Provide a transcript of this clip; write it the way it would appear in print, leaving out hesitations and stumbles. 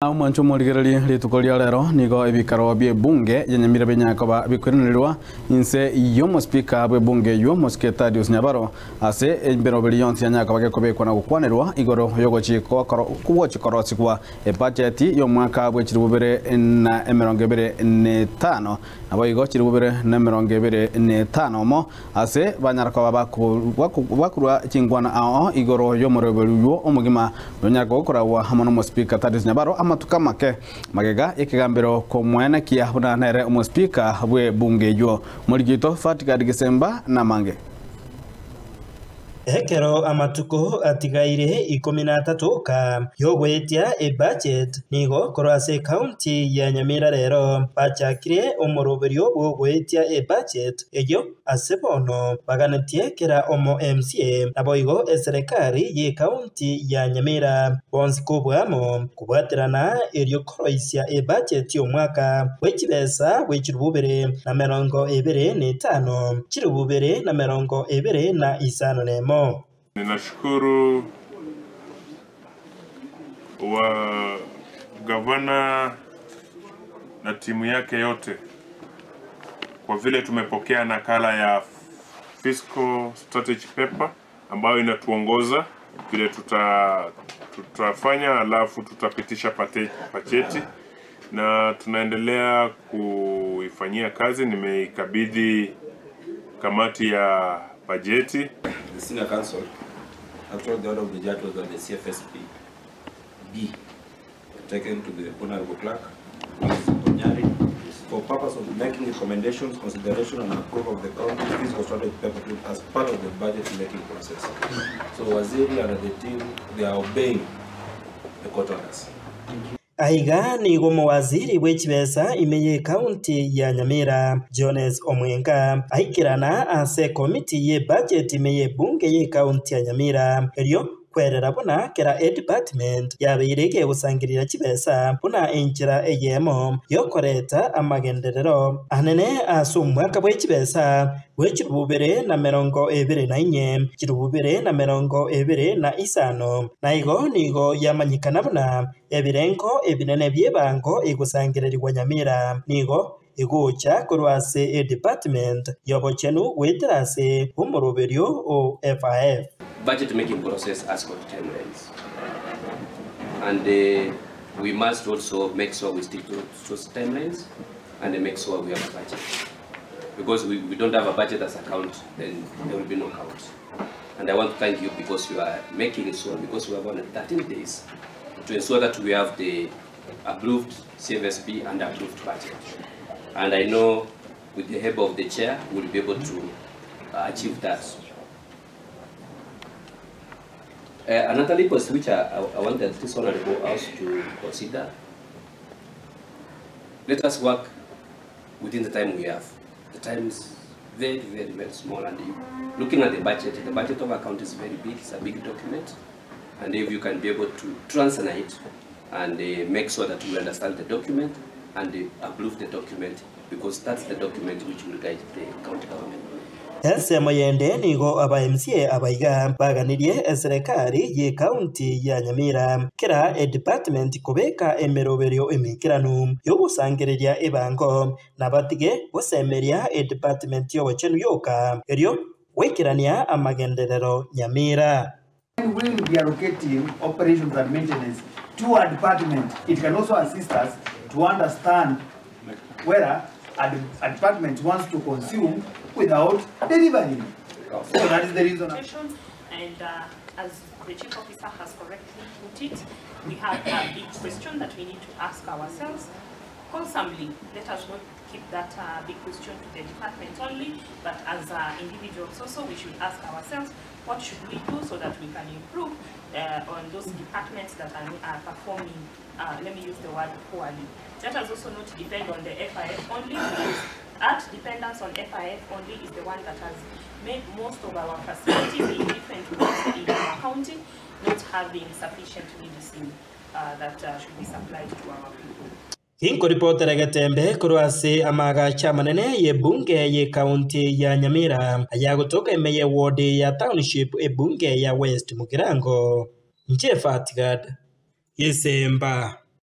Mwancho murigereri ritukoria rero nigo ibikaro bye bunge ya Nyamira benyakoba bikwiranirwa inse yomo speaker bwe bunge yomo Secretarius Nyabaro ase imbero billions ya nyaka bagekobekwa na gukwanirwa igoro yogo chiko kuwo chikorosikwa budget yo mwaka bwe chirubere na 2025 nabo igo chirubere na 2025 mo ase banyarako bakurwa chingwana ao igoro yomo rebelyo omugima nyaka gokorawa hamwe no speaker Secretarius Nyabaro amatuka make magega ikigambiro ko mwene kia buna nere umu speaker bwe bunge yo murigito Fatika Disemba na mange Hekero amatuko atigaire 13 ka yogwetia budget nigo korase county ya Nyamira rero bachakire omoroberio bwogwetia budget ejo asebono baganetie kera omo MCA naboigo eserikari ye county ya Nyamira bonsi kubwamo kubwaterana eryo koroisia budget yo mwaka wechibesa wechirububere na 25 chirububere na 25 nemo. Ninashukuru wa gavana na timu yake yote kwa vile tumepokea nakala ya fiscal strategy paper ambayo inatuongoza vile tutafanya, alafu tutapitisha bajeti na tunaendelea kuifanyia kazi. Nimeikabidhi kamati ya bajeti. The senior council, actually the order of the judge was that the CFSP be taken to the honorable clerk for purpose of making recommendations, consideration and approval of the county fiscal strategy paper as part of the budget making process. So Waziri and the team, they are obeying the court orders. Aiga ni gomo waziri wechibesa imeye county ya Nyamira Jones Omwenga aikirana ase committee ye budget imeye bunge ye county ya Nyamira eryo kwerera bona kera department yabirege gusangirira kibesa bona enjira eyemo yokoreta amagenderero anene asumwaka bwekibesa wechirububere na 24 chirububere na 25 naigo nigo yamanyikana bona ebirenko ebinene byebango egusangiririrwa Nyamira nigo igucha kurwase department yobochenu weterase umuroberio o FIF. Budget making process has got timelines, and we must also make sure we stick to those timelines and make sure we have a budget, because we don't have a budget as a count, then there will be no count. And I want to thank you because you are making it so, because we have only 13 days to ensure that we have the approved CFSP and approved budget. And I know with the help of the chair, we'll be able to achieve that. Another request which I wanted this honorable house to consider: let us work within the time we have. The time is very, very, very small, and looking at the budget of account is very big. It's a big document, and if you can be able to translate and make sure that we understand the document and approve the document, because that's the document which will guide the county government. Ese moyende nigo aba MCA abaiga baganirie serikali ye county ya Nyamira kera department kubeka emeroberio emikiranu yo gusangiriria ebango nabatige gusemeria department yo wachenu yoka eryo wekirania amagenderero Nyamira. We will be allocating operations and maintenance to our department. It can also assist us to understand whether a department wants to consume without delivering. So that is the reason. And as the chief officer has correctly put it, we have a big question that we need to ask ourselves constantly. Let us not keep that big question to the department only, but as individuals also, we should ask ourselves, what should we do so that we can improve on those departments that are performing, let me use the word poorly. That has also not depend on the FIF only, because that dependence on FIF only is the one that has made most of our facilities in different ways in our county not having sufficient medicine that should be supplied to our people. Hinko reporter Gatembe kurwase amaga chamanene ye bunge ye county ya Nyamira ayagotoka emeye ward ya township bunge ya West Mugirango. Nche Fatika Disemba.